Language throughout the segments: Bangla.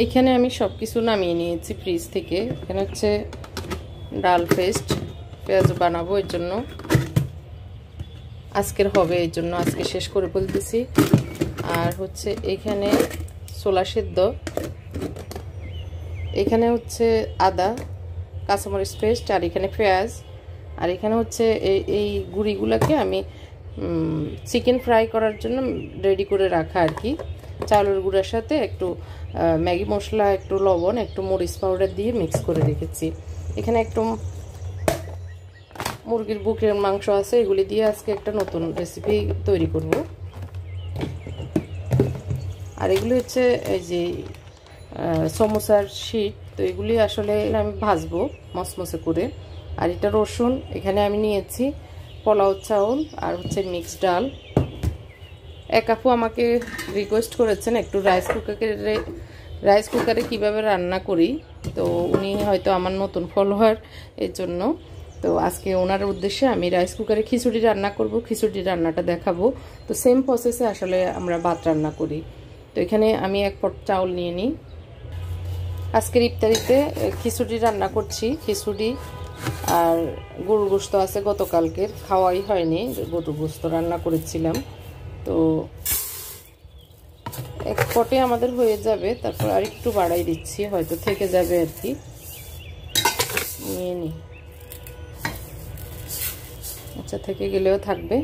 এখানে আমি সব কিছু নামিয়ে নিয়েছি ফ্রিজ থেকে। এখানে হচ্ছে ডাল পেস্ট, পেঁয়াজ বানাবো, এর জন্য আজকের হবে, এই জন্য আজকে শেষ করে ফেলতেছি। আর হচ্ছে এখানে ছোলা সেদ্ধ, এখানে হচ্ছে আদা কাঁচামরিচ পেস্ট, আর এখানে পেঁয়াজ, আর এখানে হচ্ছে এই গুঁড়িগুলোকে আমি চিকেন ফ্রাই করার জন্য রেডি করে রাখা আর কি। চাউলের গুঁড়ার সাথে একটু ম্যাগি মশলা, একটু লবণ, একটু মরিচ পাউডার দিয়ে মিক্স করে রেখেছি। এখানে একটু মুরগির বুকের মাংস আছে, এগুলি দিয়ে আজকে একটা নতুন রেসিপি তৈরি করব। আর এগুলি হচ্ছে এই যে সমোসার শীট, তো এগুলি আসলে আমি ভাজবো মসমসে করে। আর এটা রসুন, এখানে আমি নিয়েছি পোলাও চাউল আর হচ্ছে মিক্সড ডাল। এক আপু আমাকে রিকোয়েস্ট করেছেন একটু রাইস কুকারে কিভাবে রান্না করি, তো উনি হয়তো আমার নতুন ফলোয়ার, এর জন্য তো আজকে ওনার উদ্দেশ্যে আমি রাইস কুকারে খিচুড়ি রান্না করব, খিচুড়ি রান্নাটা দেখাবো। তো সেম প্রসেসে আসলে আমরা ভাত রান্না করি। তো এখানে আমি এক পট চাউল নিয়ে নিই। আজকের ইফতারিতে খিচুড়ি রান্না করছি, খিচুড়ি আর গরুর গোশত আছে গতকালকের, খাওয়াই হয়নি, গরুর গোশত রান্না করেছিলাম। তো এক পটে আমাদের হয়ে যাবে, তারপর আর একটু বাড়াই দিচ্ছি, হয়তো থেকে যাবে আর কি। নিয়ে নিই, আচ্ছা থেকে গেলেও থাকবে।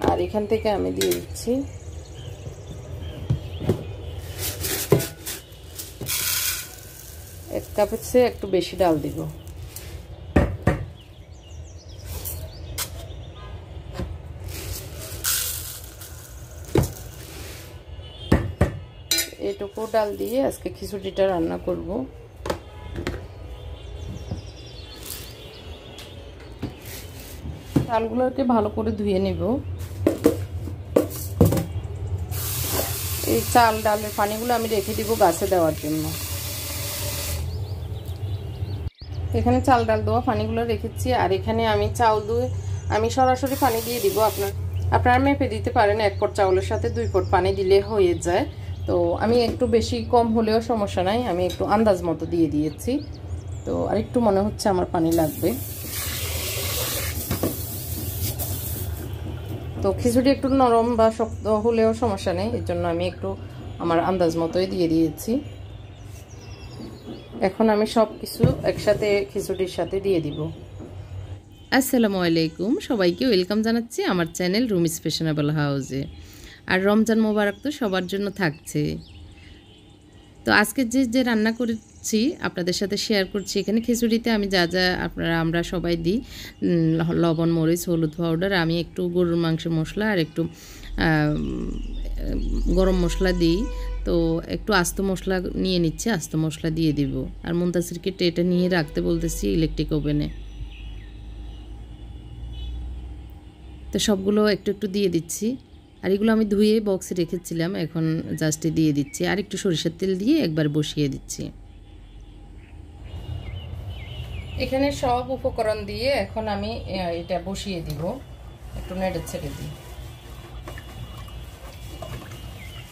আর এখান থেকে আমি দিয়ে দিচ্ছি এক কাপের চেয়ে একটু বেশি ডাল দিব। এটুকু ডাল দিয়ে আজকে খিচুড়িটা রান্না করব। চালগুলোকে ভালো করে ধুয়ে নেব। এই চাল ডালের পানিগুলো আমি রেখে দিব গাছে দেওয়ার জন্য। এখানে চাল ডাল দেওয়া পানিগুলো রেখেছি। আর এখানে আমি চাউল ধুয়ে আমি সরাসরি পানি দিয়ে দিব। আপনারা মেপে দিতে পারেন, এক পট চাউলের সাথে 2 পট পানি দিলে হয়ে যায়। তো আমি একটু বেশি কম হলেও সমস্যা নাই, আমি একটু আন্দাজ মতো দিয়ে দিয়েছি। তো আর একটু মনে হচ্ছে আমার পানি লাগবে। তো খিচুড়ি একটু নরম বা শক্ত হলেও সমস্যা নেই, এর জন্য আমি একটু আমার আন্দাজ মতোই দিয়ে দিয়েছি। এখন আমি সব কিছু একসাথে খিচুড়ির সাথে দিয়ে দিব। আসসালামু আলাইকুম, সবাইকে ওয়েলকাম জানাচ্ছি আমার চ্যানেল রুমিস ফ্যাশনেবল হাউসে। আর রমজান মোবারক তো সবার জন্য থাকছে। তো আজকে যে রান্না করেছি আপনাদের সাথে শেয়ার করছি। এখানে খিচুড়িতে আমি যা যা আমরা সবাই দিই, লবণ, মরিচ, হলুদ পাউডার, আমি একটু গরুর মাংসের মশলা আর একটু গরম মশলা দিই। তো একটু আস্ত মশলা নিয়ে নিচ্ছি, আস্ত মশলা দিয়ে দিব। আর মুনতাসিরকে এটা নিয়ে রাখতে বলতেছি ইলেকট্রিক ওভেনে। তো সবগুলো একটু একটু দিয়ে দিচ্ছি। আর এগুলো আমি ধুয়ে বক্সে রেখেছিলাম, এখন জাস্ট দিয়ে দিচ্ছি। আর একটু সরিষার তেল দিয়ে একবার বসিয়ে দিচ্ছি। এখানে সব উপকরণ দিয়ে এখন আমি এটা বসিয়ে দিব, একটু নেড়ে ছেড়ে দিই।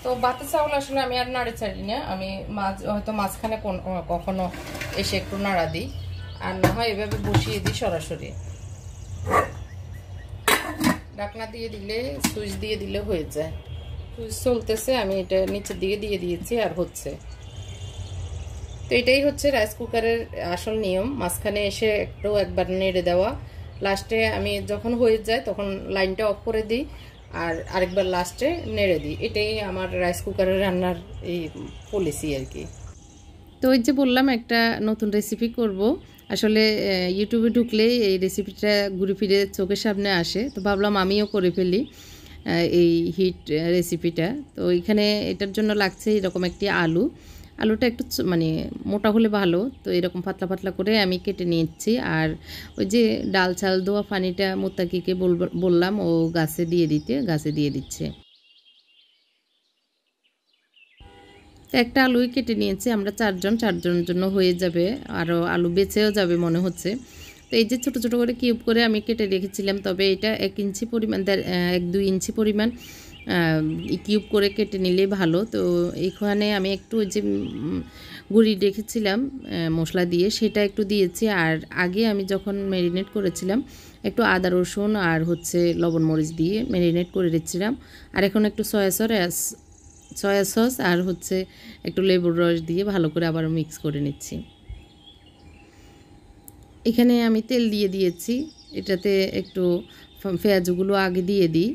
তো বাতা চাউল আসলে আমি আর নাড়ে ছাড়ি না, আমি হয়তো মাঝখানে কখনো এসে একটু নাড়া দিই, আর না হয় এভাবে বসিয়ে দিই সরাসরি। ঢাকনা দিয়ে দিলে, সুইচ দিয়ে দিলে হয়ে যায়। সুইচ চলতেছে, আমি এটা নিচের দিকে দিয়ে দিয়েছি আর হচ্ছে। তো এটাই হচ্ছে রাইস কুকারের আসল নিয়ম, মাঝখানে এসে একবার নেড়ে দেওয়া। লাস্টে আমি যখন হয়ে যায় তখন লাইনটা অফ করে দিই, আর আরেকবার লাস্টে নেড়ে দিই। এটাই আমার রাইস কুকারের রান্নার এই পলিসি আর কি। তো ওই যে বললাম একটা নতুন রেসিপি করব, আসলে ইউটিউবে ঢুকলেই এই রেসিপিটা ঘুরে ফিরে চোখের সামনে আসে। তো ভাবলাম আমিও করে ফেলি এই হিট রেসিপিটা। তো এখানে এটার জন্য লাগছে এরকম একটি আলুটা একটু মানে মোটা হলে ভালো, তো এরকম পাতলা পাতলা করে আমি কেটে নিচ্ছি। আর ওই যে ডাল চাল দেওয়া পানিটা মুত্তাকিকে বললাম ও গাছে দিয়ে দিচ্ছে। তো একটা আলুই কেটে নিয়েছি, আমরা চারজনের জন্য হয়ে যাবে, আরও আলু বেঁচেও যাবে মনে হচ্ছে। তো এই যে ছোটো ছোটো করে কিউব করে আমি কেটে রেখেছিলাম, তবে এটা 1 ইঞ্চি পরিমাণ 1-2 ইঞ্চি পরিমাণ কিউব করে কেটে নিলে ভালো। তো এখানে আমি একটু যে গুঁড়ি রেখেছিলাম মশলা দিয়ে, সেটা একটু দিয়েছি। আর আগে আমি যখন ম্যারিনেট করেছিলাম একটু আদা রসুন আর হচ্ছে লবণ মরিচ দিয়ে ম্যারিনেট করে রেখেছিলাম। আর এখন একটু সয়া সস আর হচ্ছে একটু লেবুর রস দিয়ে ভালো করে আবার মিক্স করে নিচ্ছি। এখানে আমি তেল দিয়ে দিয়েছি, এটাতে একটু পেঁয়াজগুলো আগে দিয়ে দিই।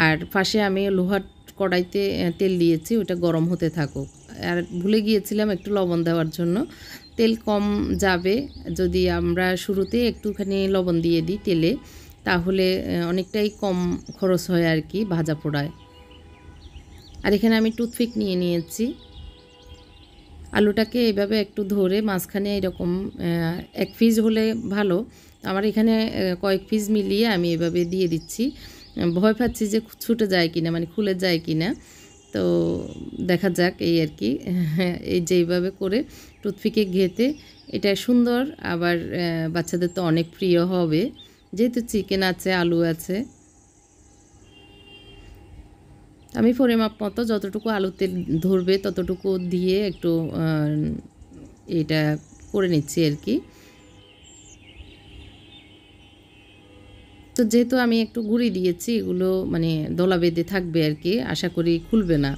আর পাশে আমি লোহার কড়াইতে তেল দিয়েছি, ওটা গরম হতে থাকুক। আর ভুলে গিয়েছিলাম একটু লবণ দেওয়ার জন্য। তেল কম যাবে যদি আমরা শুরুতে একটুখানি লবণ দিয়ে দিই তেলে, তাহলে অনেকটাই কম খরচ হয় আর কি ভাজা পোড়ায়। আর এখানে আমি টুথপিক নিয়ে নিয়েছি। আলুটাকে এইভাবে একটু ধরে মাঝখানে এরকম এক পিস হলে ভালো। আমার এখানে কয়েক পিস মিলিয়ে আমি এভাবে দিয়ে দিচ্ছি। ভয় পাচ্ছি যে ছুটে যায় কিনা, মানে খুলে যায় কিনা, তো দেখা যাক এই আর কি। এই যে এইভাবে করে টুথপিকে ঘেঁটে, এটা সুন্দর। আবার বাচ্চাদের তো অনেক প্রিয় হবে, যেহেতু চিকেন আছে আলু আছে। আমি পরিমাপ মতো যতটুকু আলুতে ধরবে ততটুকু দিয়ে একটু এটা করে নিচ্ছি আর কি। তো যেহেতু আমি একটু গুঁড়ি দিয়েছি, এগুলো মানে দলা বেঁধে থাকবে আর কি, আশা করি খুলবে না।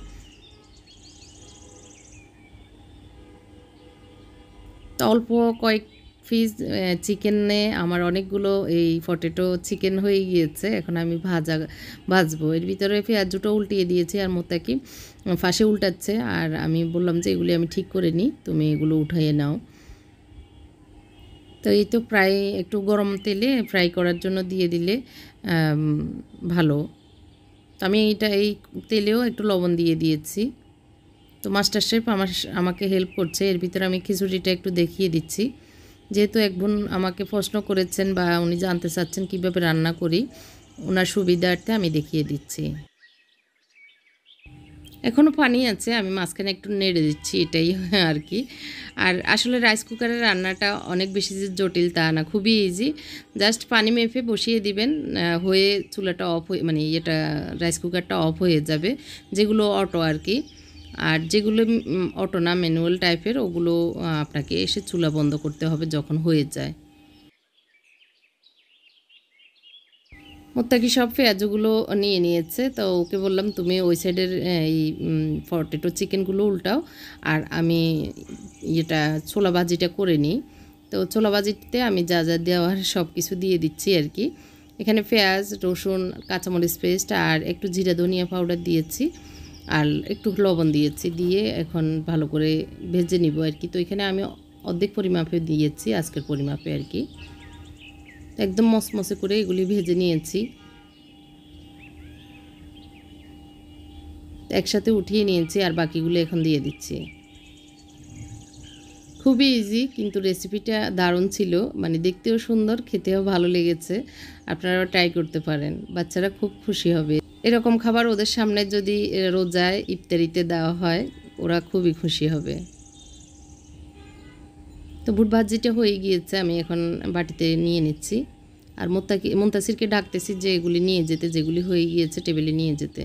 তো অল্প কয়েক পিস চিকেনে আমার অনেকগুলো এই পটেটো চিকেন হয়ে গিয়েছে। এখন আমি ভাজবো। এর ভিতরে পেঁয়াজ দুটো উল্টিয়ে দিয়েছি, আর মোত্তাকি ফাঁসে উল্টাচ্ছে। আর আমি বললাম যে এগুলি আমি ঠিক করে নিই, তুমি এগুলো উঠাইয়ে নাও। তো এই তো প্রায় একটু গরম তেলে ফ্রাই করার জন্য দিয়ে দিলে ভালো। তো আমি এই তেলেও একটু লবণ দিয়ে দিয়েছি। তো মাস্টার শেফ আমাকে হেল্প করছে। এর ভিতরে আমি খিচুড়িটা একটু দেখিয়ে দিচ্ছি, যেহেতু এক বোন আমাকে প্রশ্ন করেছেন বা উনি জানতে চাচ্ছেন কীভাবে রান্না করি, ওনার সুবিধার্থে আমি দেখিয়ে দিচ্ছি। এখনও পানি আছে, আমি মাঝখানে একটু নেড়ে দিচ্ছি, এটাই আর কি। আর আসলে রাইস কুকারের রান্নাটা অনেক বেশি যে জটিল তা না, খুবই ইজি। জাস্ট পানি মেপে বসিয়ে দিবেন, হয়ে চুলাটা অফ হয়ে মানে রাইস কুকারটা অফ হয়ে যাবে, যেগুলো অটো আর কি। আর যেগুলো অটো না, ম্যানুয়াল টাইপের, ওগুলো আপনাকে এসে চুলা বন্ধ করতে হবে যখন হয়ে যায়। মোত্তাকি সব পেঁয়াজগুলো নিয়ে নিয়েছে। তো ওকে বললাম তুমি ওই সাইডের এই পটেটো চিকেনগুলো উল্টাও, আর আমি ছোলা ভাজিটা করে নিই। তো ছোলা ভাজিতে আমি যা যা দেওয়ার সব কিছু দিয়ে দিচ্ছি আর কি। এখানে পেঁয়াজ, রসুন, কাঁচামরিচ পেস্ট আর একটু জিরা ধনিয়া পাউডার দিয়েছি, আর একটু লবণ দিয়েছি, দিয়ে এখন ভালো করে ভেজে নিব আর কি। তো এখানে আমি অর্ধেক পরিমাপে দিয়েছি, আজকের পরিমাপে আর কি। একদম মসমসে করে এগুলি ভেজে নিয়েছি, একসাথে উঠিয়ে নিয়েছি, আর বাকিগুলো এখন দিয়ে দিচ্ছি। খুবই ইজি, কিন্তু রেসিপিটা দারুণ ছিল, মানে দেখতেও সুন্দর, খেতেও ভালো লেগেছে। আপনারাও ট্রাই করতে পারেন, বাচ্চারা খুব খুশি হবে। এরকম খাবার ওদের সামনে যদি রোজায় ইফতারিতে দেওয়া হয়, ওরা খুবই খুশি হবে। তো বুট ভাজিটা হয়ে গিয়েছে, আমি এখন বাটিতে নিয়ে নিচ্ছি। আর মুনতাসিরকে ডাকতেছি যে এগুলি নিয়ে যেতে, যেগুলি হয়ে গিয়েছে টেবিলে নিয়ে যেতে।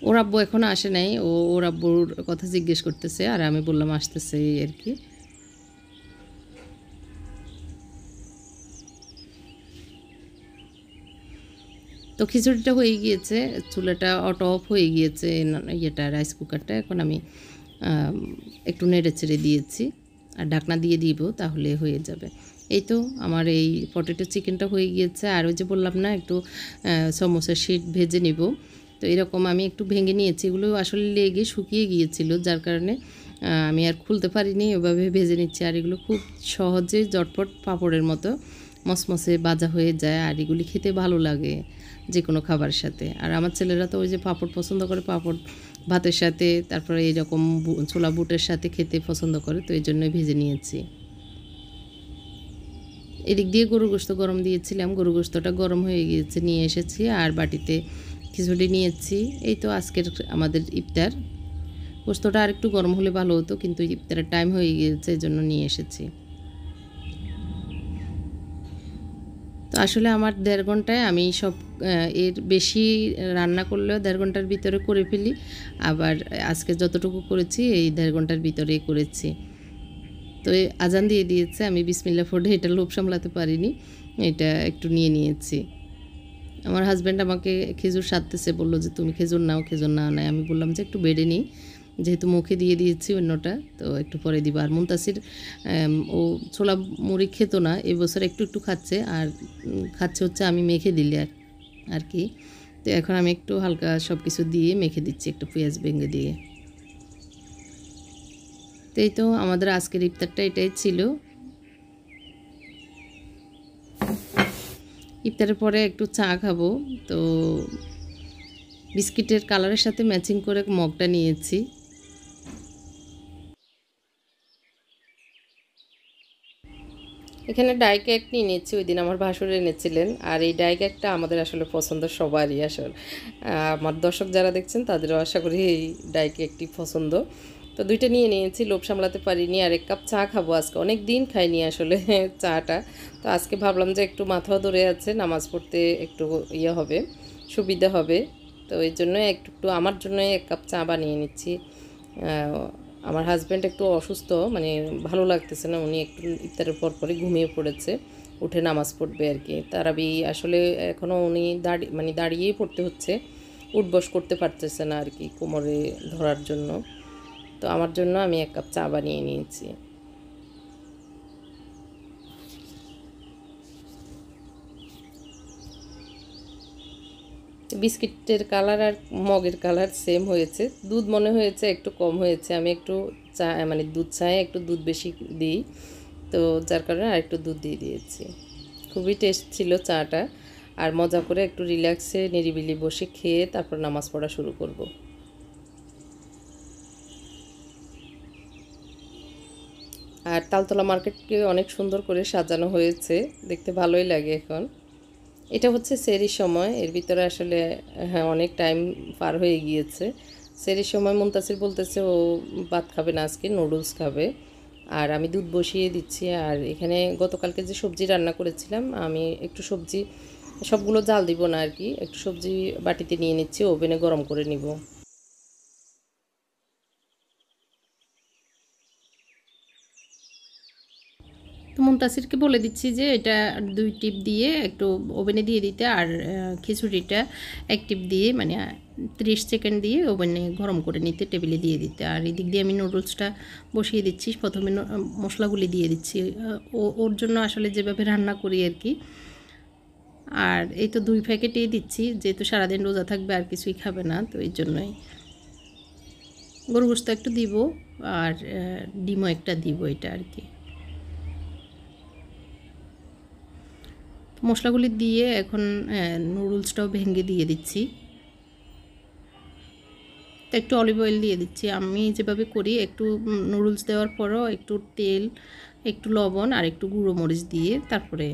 ওর আব্বু এখনো আসে নাই, ওর আব্বুর কথা জিজ্ঞেস করতেছে, আর আমি বললাম আসতেছে আর কি। তো খিচুড়িটা হয়ে গিয়েছে, চুলাটা অটো অফ হয়ে গিয়েছে রাইস কুকারটা। এখন আমি একটু নেড়ে চেড়ে দিয়েছি, আর ঢাকনা দিয়ে দিব, তাহলে হয়ে যাবে। এই তো আমার এই পটেটো চিকেনটা হয়ে গিয়েছে। আর ওই যে বললাম না একটু সমোসার শিট ভেজে নিব, তো এরকম আমি একটু ভেঙে নিয়েছি। এগুলো আসলে লেগে শুকিয়ে গিয়েছিল, যার কারণে আমি আর খুলতে পারিনি, ওভাবে ভেজে নিচ্ছি। আর এগুলো খুব সহজে জটপট পাঁপড়ের মতো মসমসে ভাজা হয়ে যায়, আর এগুলি খেতে ভালো লাগে যে কোনো খাবারের সাথে। আর আমার ছেলেরা তো ওই যে পাঁপড় পছন্দ করে, পাঁপড় ভাতের সাথে, তারপরে এইরকম ছোলা বুটের সাথে খেতে পছন্দ করে, তো এই জন্যই ভেজে নিয়েছি। এদিক দিয়ে গরু গোশত গরম দিয়েছিলাম, গরু গোশতটা গরম হয়ে গিয়েছে, নিয়ে এসেছি। আর বাটিতে খিচুড়ি নিয়েছি। এই তো আজকের আমাদের ইফতার। গোশতটা আর একটু গরম হলে ভালো হতো, কিন্তু ইফতারের টাইম হয়ে গিয়েছে, এই জন্য নিয়ে এসেছি। তো আসলে আমার 1.5 ঘন্টায় আমি সব এর বেশি রান্না করলেও 1.5 ঘন্টার ভিতরে করে ফেলি, আবার আজকে যতটুকু করেছি এই 1.5 ঘন্টার ভিতরেই করেছি। তো আজান দিয়ে দিয়েছে, আমি বিসমিল্লাহ পড়ে এটা লোভ সামলাতে পারিনি, এটা একটু নিয়ে নিয়েছি। আমার হাজব্যান্ড আমাকে খেজুর সাধতেছে, বললো যে তুমি খেজুর নাও, খেজুর নাও নাই। আমি বললাম যে একটু বেড়ে নিই, যেহেতু মুখে দিয়ে দিয়েছি অন্যটা, তো একটু পরে দিব। আর মুনতাসির ও ছোলা মুড়ি খেত না, এবছর একটু একটু খাচ্ছে, আর খাচ্ছে হচ্ছে আমি মেখে দিলে আর কি। তো এখন আমি একটু হালকা সব কিছু দিয়ে মেখে দিচ্ছি, একটু পেঁয়াজ ভেঙে দিয়ে। তো এই তো আমাদের আজকের ইফতারটা এটাই ছিল। ইফতারের পরে একটু চা খাবো, তো বিস্কিটের কালারের সাথে ম্যাচিং করে মগটা নিয়েছি। এখানে ডাই কেক নিয়ে নিচ্ছি, ওই দিন আমার ভাসুর এনেছিলেন। আর এই ডাই কেকটা আমাদের আসলে পছন্দ সবারই, আসলে আমার দর্শক যারা দেখছেন তাদেরও আশা করি এই ডাই কেকটি পছন্দ। তো দুইটা নিয়ে নিয়েছি, লোভ সামলাতে পারিনি। আর 1 কাপ চা খাবো আজকে, অনেক দিন খাইনি আসলে চাটা। তো আজকে ভাবলাম যে একটু মাথাও ধরে আছে, নামাজ পড়তে একটু ইয়ে হবে, সুবিধা হবে। তো এই জন্য একটু আমার জন্য 1 কাপ চা বানিয়ে নিচ্ছি। আমার হাজব্যান্ড একটু অসুস্থ, মানে ভালো লাগতেছে না, উনি একটু ইফতারের পরে ঘুমিয়ে পড়েছে, উঠে নামাজ পড়বে আর কি। তারাবি আসলে এখনও উনি দাঁড়িয়েই পড়তে হচ্ছে, উঠবস করতে পারতেছে না আর কি, কোমরে ধরার জন্য। তো আমার জন্য আমি 1 কাপ চা বানিয়ে নিয়েছি। বিস্কিটের কালার আর মগের কালার সেম হয়েছে, দুধ মনে হয়েছে একটু কম হয়েছে, আমি একটু চা দুধ চায়ে একটু দুধ বেশি দিই, তো যার কারণে আর একটু দুধ দিয়ে দিয়েছি। খুবই টেস্ট ছিল চাটা। আর মজা করে একটু রিল্যাক্সে নিরিবিলি বসে খেয়ে তারপর নামাজ পড়া শুরু করব। আর তালতলা মার্কেটকে অনেক সুন্দর করে সাজানো হয়েছে, দেখতে ভালোই লাগে এখন। এটা হচ্ছে সেহরির সময়, এর ভিতরে আসলে হ্যাঁ অনেক টাইম পার হয়ে গিয়েছে। সেহরির সময় মুনতাসির বলতেছে ও ভাত খাবে না, আজকে নুডলস খাবে। আর আমি দুধ বসিয়ে দিচ্ছি। আর এখানে গতকালকে যে সবজি রান্না করেছিলাম, আমি একটু সবজি, সবগুলো জাল দিব না আর কি, একটু সবজি বাটিতে নিয়ে নিচ্ছি, ওভেনে গরম করে নিব। তো মুনতাসিরকে বলে দিচ্ছি যে এটা 2 টিপ দিয়ে একটু ওভেনে দিয়ে দিতে, আর খিচুড়িটা 1 টিপ দিয়ে 30 সেকেন্ড দিয়ে ওভেনে গরম করে নিতে, টেবিলে দিয়ে দিতে। আর এদিক দিয়ে আমি নুডলসটা বসিয়ে দিচ্ছি, প্রথমে মশলাগুলি দিয়ে দিচ্ছি ওর জন্য আসলে যেভাবে রান্না করি আর কি। আর এই তো 2 প্যাকেটই দিচ্ছি, যেহেতু সারাদিন রোজা থাকবে আর কিছুই খাবে না, তো এই জন্যই। গরু গোশত একটু দিব, আর ডিমও একটা দিব, এটা আর কি। মশলাগুলি দিয়ে এখন নুডলসটাও ভেঙে দিয়ে দিচ্ছি। তো একটু অলিভ অয়েল দিয়ে দিচ্ছি, আমি যেভাবে করি একটু নুডলস দেওয়ার পরও একটু তেল, একটু লবণ আর একটু গুঁড়ো মরিচ দিয়ে তারপরে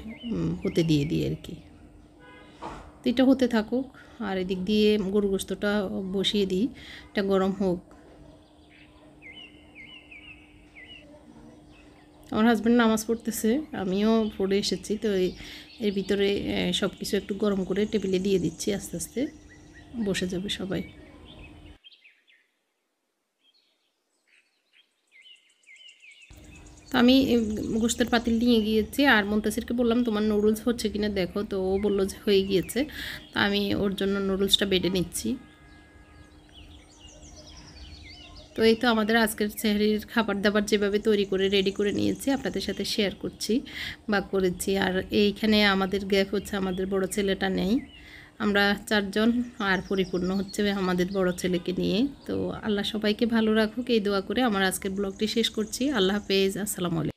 হতে দিয়ে দিই আর কি। তো এটা হতে থাকুক, আর এদিক দিয়ে গরু গোশতটা বসিয়ে দিই, এটা গরম হোক। আমার হাজব্যান্ড নামাজ পড়তেছে, আমিও পড়ে এসেছি, তো এর ভিতরে সব কিছু একটু গরম করে টেবিলে দিয়ে দিচ্ছি, আস্তে আস্তে বসে যাবে সবাই। তো আমি গোশতের পাতিল নিয়ে গিয়েছি, আর মুনতাসিরকে বললাম তোমার নুডলস হচ্ছে কিনা দেখো, তো ও বললো যে হয়ে গিয়েছে। তো আমি ওর জন্য নুডলসটা বেটে নিচ্ছি। তো এই তো আমাদের আজকের সেহরির খাবার দাবার যেভাবে তৈরি করে রেডি করে নিয়েছি আপনাদের সাথে শেয়ার করছি বা করেছি। আর এইখানে আমাদের গ্যাপ হচ্ছে, আমাদের বড় ছেলেটা নেই, আমরা 4 জন, আর পরিপূর্ণ হচ্ছে আমাদের বড় ছেলেকে নিয়ে। তো আল্লাহ সবাইকে ভালো রাখুক এই দোয়া করে আমার আজকের ব্লগটি শেষ করছি। আল্লাহ হাফেজ, আসসালামু আলাইকুম।